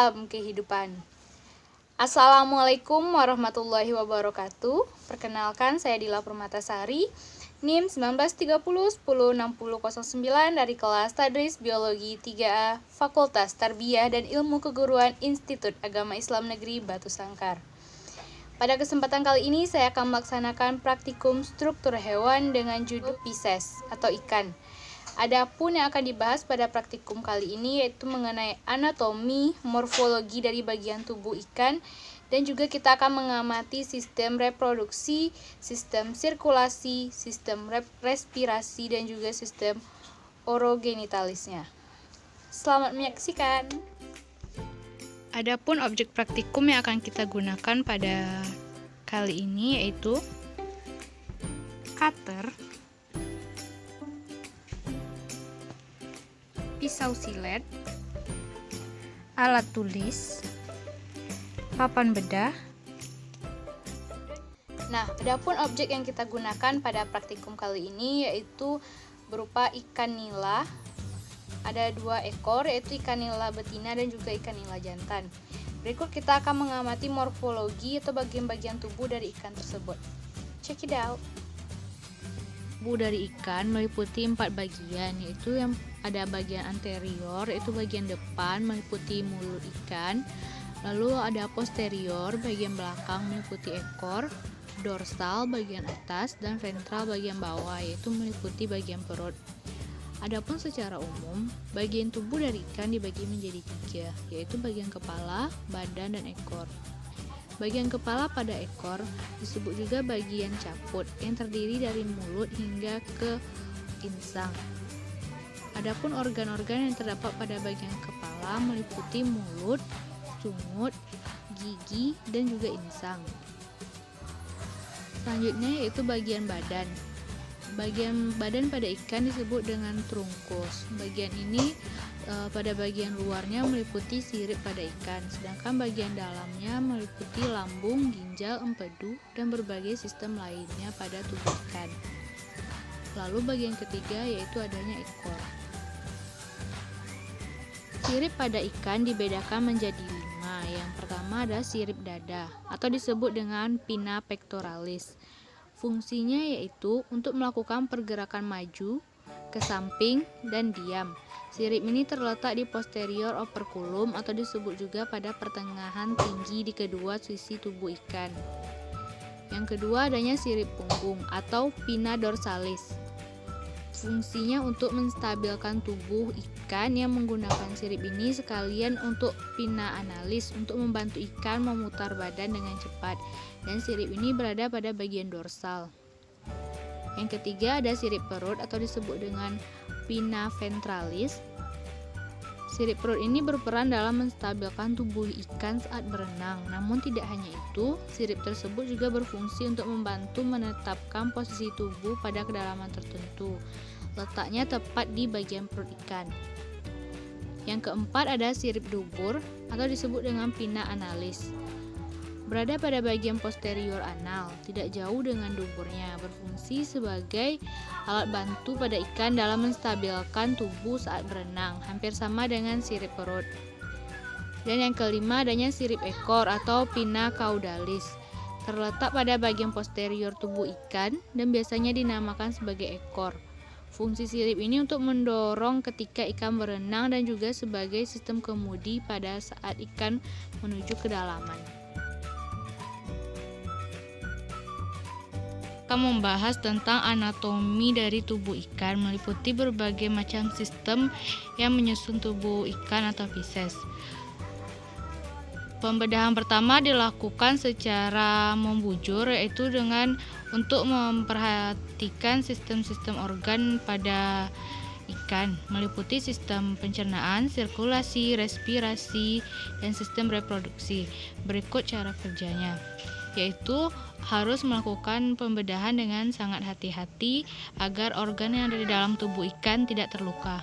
dalam kehidupan. Assalamualaikum warahmatullahi wabarakatuh. Perkenalkan, saya Dila Permatasari, NIM 1930106009 dari kelas Tadris Biologi 3A, Fakultas Tarbiyah dan Ilmu Keguruan Institut Agama Islam Negeri Batu Sangkar. Pada kesempatan kali ini saya akan melaksanakan praktikum struktur hewan dengan judul Pisces atau ikan. Adapun yang akan dibahas pada praktikum kali ini yaitu mengenai anatomi, morfologi dari bagian tubuh ikan, dan juga kita akan mengamati sistem reproduksi, sistem sirkulasi, sistem respirasi, dan juga sistem orogenitalisnya. Selamat menyaksikan. Adapun objek praktikum yang akan kita gunakan pada kali ini yaitu cutter, pisau silet, alat tulis, papan bedah. Nah, adapun objek yang kita gunakan pada praktikum kali ini yaitu berupa ikan nila. Ada 2 ekor, yaitu ikan nila betina dan juga ikan nila jantan. Berikut kita akan mengamati morfologi atau bagian-bagian tubuh dari ikan tersebut. Check it out. Tubuh dari ikan meliputi 4 bagian, yaitu yang ada bagian anterior, yaitu bagian depan meliputi mulut ikan. Lalu ada posterior, bagian belakang meliputi ekor, dorsal bagian atas, dan ventral bagian bawah, yaitu meliputi bagian perut. Adapun secara umum, bagian tubuh dari ikan dibagi menjadi 3, yaitu bagian kepala, badan, dan ekor. Bagian kepala pada ekor disebut juga bagian caput yang terdiri dari mulut hingga ke insang. Adapun organ-organ yang terdapat pada bagian kepala meliputi mulut, sungut, gigi, dan juga insang. Selanjutnya yaitu bagian badan. Bagian badan pada ikan disebut dengan trunkus. Bagian ini pada bagian luarnya meliputi sirip pada ikan, sedangkan bagian dalamnya meliputi lambung, ginjal, empedu, dan berbagai sistem lainnya pada tubuh ikan. Lalu bagian ketiga yaitu adanya ekor. Sirip pada ikan dibedakan menjadi 5. Yang pertama ada sirip dada atau disebut dengan pinna pectoralis. Fungsinya yaitu untuk melakukan pergerakan maju, ke samping, dan diam. Sirip ini terletak di posterior operculum atau disebut juga pada pertengahan tinggi di kedua sisi tubuh ikan. Yang kedua adanya sirip punggung atau pinna dorsalis. Fungsinya untuk menstabilkan tubuh ikan yang menggunakan sirip ini sekalian untuk pinna analis untuk membantu ikan memutar badan dengan cepat, dan sirip ini berada pada bagian dorsal. Yang ketiga ada sirip perut atau disebut dengan pinna ventralis. Sirip perut ini berperan dalam menstabilkan tubuh ikan saat berenang. Namun tidak hanya itu, sirip tersebut juga berfungsi untuk membantu menetapkan posisi tubuh pada kedalaman tertentu. Letaknya tepat di bagian perut ikan. Yang keempat ada sirip dubur atau disebut dengan pinna analis. Berada pada bagian posterior anal, tidak jauh dengan duburnya, berfungsi sebagai alat bantu pada ikan dalam menstabilkan tubuh saat berenang, hampir sama dengan sirip perut. Dan yang kelima adanya sirip ekor atau pinna caudalis. Terletak pada bagian posterior tubuh ikan dan biasanya dinamakan sebagai ekor. Fungsi sirip ini untuk mendorong ketika ikan berenang dan juga sebagai sistem kemudi pada saat ikan menuju kedalaman. Akan membahas tentang anatomi dari tubuh ikan, meliputi berbagai macam sistem yang menyusun tubuh ikan atau Pisces. Pembedahan pertama dilakukan secara membujur, yaitu dengan untuk memperhatikan sistem-sistem organ pada ikan, meliputi sistem pencernaan, sirkulasi, respirasi, dan sistem reproduksi. Berikut cara kerjanya, yaitu harus melakukan pembedahan dengan sangat hati-hati agar organ yang ada di dalam tubuh ikan tidak terluka.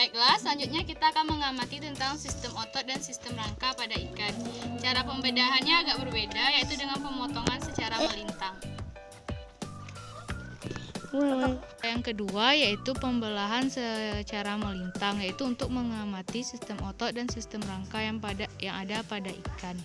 Baiklah, selanjutnya kita akan mengamati tentang sistem otot dan sistem rangka pada ikan. Cara pembedahannya agak berbeda, yaitu dengan pemotongan secara melintang. Yang kedua yaitu pembelahan secara melintang, yaitu untuk mengamati sistem otot dan sistem rangka yang ada pada ikan.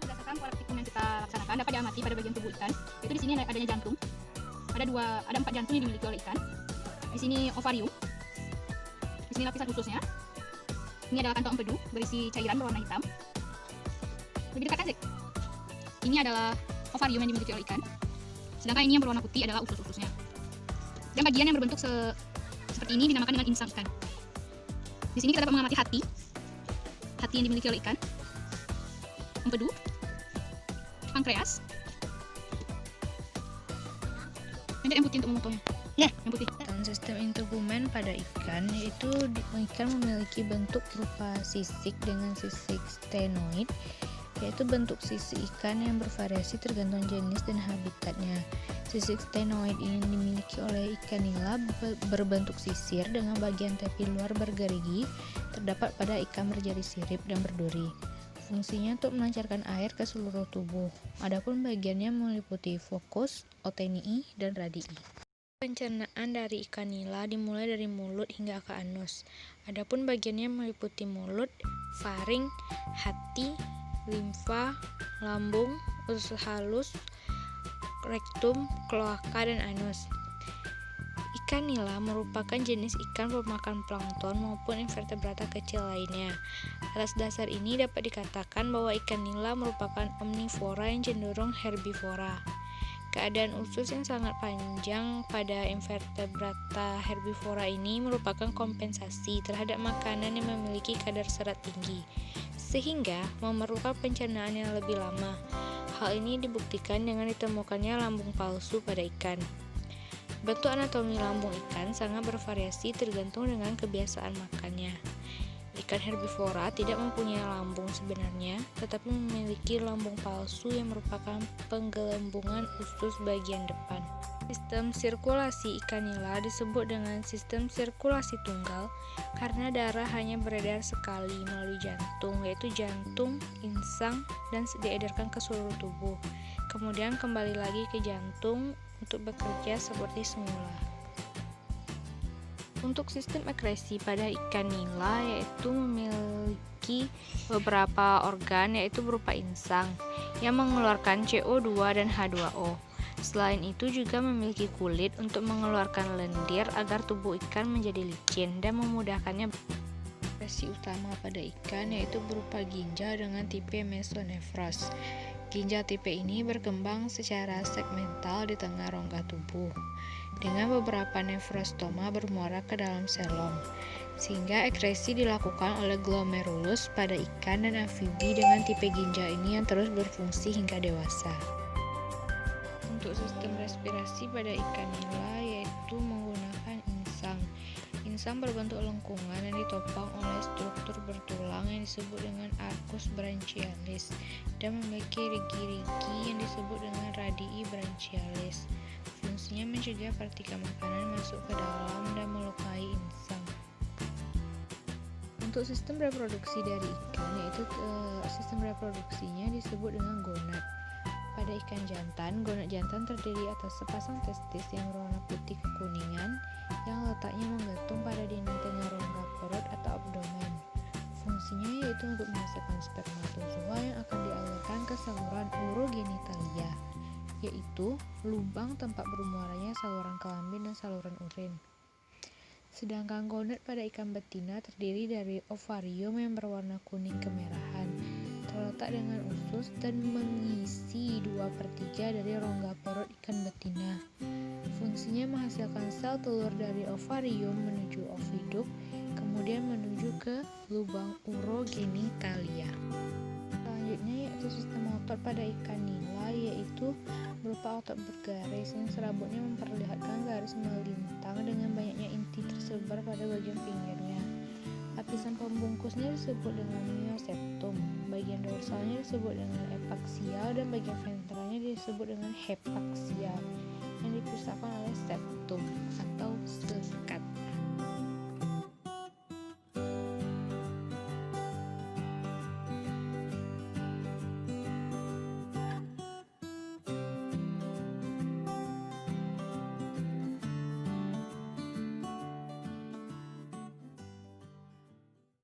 Berdasarkan praktikum yang kita laksanakan dapat diamati pada bagian tubuh ikan. Itu di sini adanya jantung. Ada 4 jantung yang dimiliki oleh ikan. Di sini ovarium. Di sini lapisan ususnya. Ini adalah kantong empedu berisi cairan berwarna hitam. Lebih dekat kan, Zek? Ini adalah ovarium yang dimiliki oleh ikan. Sedangkan ini yang berwarna putih adalah usus-ususnya. Dan bagian yang berbentuk seperti ini dinamakan dengan insang ikan. Di sini kita dapat mengamati hati. Hati yang dimiliki oleh ikan. Empedu, pankreas, yang putih untuk memotongnya. Yang putih. Sistem integumen pada ikan, yaitu ikan memiliki bentuk berupa sisik dengan sisik stenoid, yaitu bentuk sisik ikan yang bervariasi tergantung jenis dan habitatnya. Sisik stenoid ini dimiliki oleh ikan nila berbentuk sisir dengan bagian tepi luar bergerigi, terdapat pada ikan berjari sirip dan berduri. Fungsinya untuk melancarkan air ke seluruh tubuh. Adapun bagiannya meliputi fokus, otenii, dan radii. Pencernaan dari ikan nila dimulai dari mulut hingga ke anus. Adapun bagiannya meliputi mulut, faring, hati, limfa, lambung, usus halus, rektum, kloaka, dan anus. Ikan nila merupakan jenis ikan pemakan plankton maupun invertebrata kecil lainnya. Atas dasar ini dapat dikatakan bahwa ikan nila merupakan omnivora yang cenderung herbivora. Keadaan usus yang sangat panjang pada invertebrata herbivora ini merupakan kompensasi terhadap makanan yang memiliki kadar serat tinggi, sehingga memerlukan pencernaan yang lebih lama. Hal ini dibuktikan dengan ditemukannya lambung palsu pada ikan. Bentuk anatomi lambung ikan sangat bervariasi tergantung dengan kebiasaan makannya. Ikan herbivora tidak mempunyai lambung sebenarnya, tetapi memiliki lambung palsu yang merupakan penggelembungan usus bagian depan. Sistem sirkulasi ikan nila disebut dengan sistem sirkulasi tunggal karena darah hanya beredar sekali melalui jantung, yaitu jantung, insang, dan diedarkan ke seluruh tubuh. Kemudian kembali lagi ke jantung untuk bekerja seperti semula. Untuk sistem ekresi pada ikan nila yaitu memiliki beberapa organ, yaitu berupa insang yang mengeluarkan CO2 dan H2O. Selain itu juga memiliki kulit untuk mengeluarkan lendir agar tubuh ikan menjadi licin dan memudahkannya. Ekresi utama pada ikan yaitu berupa ginjal dengan tipe mesonefros. Ginjal tipe ini berkembang secara segmental di tengah rongga tubuh, dengan beberapa nefrostoma bermuara ke dalam selom, sehingga ekresi dilakukan oleh glomerulus pada ikan dan amfibi dengan tipe ginjal ini yang terus berfungsi hingga dewasa. Untuk sistem respirasi pada ikan nila yaitu menggunakan insang. Insang berbentuk lengkungan yang ditopang oleh struktur bertulang yang disebut dengan arcus branchialis dan memiliki rigi-rigi yang disebut dengan radii branchialis. Fungsinya mencegah partikel makanan masuk ke dalam dan melukai insang. Untuk sistem reproduksi dari ikan, yaitu sistem reproduksinya disebut dengan gonad. Pada ikan jantan, gonad jantan terdiri atas sepasang testis yang berwarna putih kekuningan yang letaknya menggantung pada dinding tengah rongga perut atau abdomen. Fungsinya yaitu untuk menghasilkan spermatozoa yang akan dialirkan ke saluran urogenitalia, yaitu lubang tempat bermuaranya saluran kelamin dan saluran urin. Sedangkan gonad pada ikan betina terdiri dari ovarium yang berwarna kuning kemerahan, terletak dengan usus dan mengisi 2/3 dari rongga perut ikan betina. Fungsinya menghasilkan sel telur dari ovarium menuju oviduk, kemudian menuju ke lubang urogenitalia. Selanjutnya yaitu sistem otot pada ikan nila, yaitu berupa otot bergaris yang serabutnya memperlihatkan garis melintang dengan banyaknya inti tersebar pada bagian pinggirnya. Lapisan pembungkusnya disebut dengan mioseptum, bagian dorsalnya disebut dengan epaksial, dan bagian ventralnya disebut dengan hepaksial yang dipisahkan oleh septum atau sekat.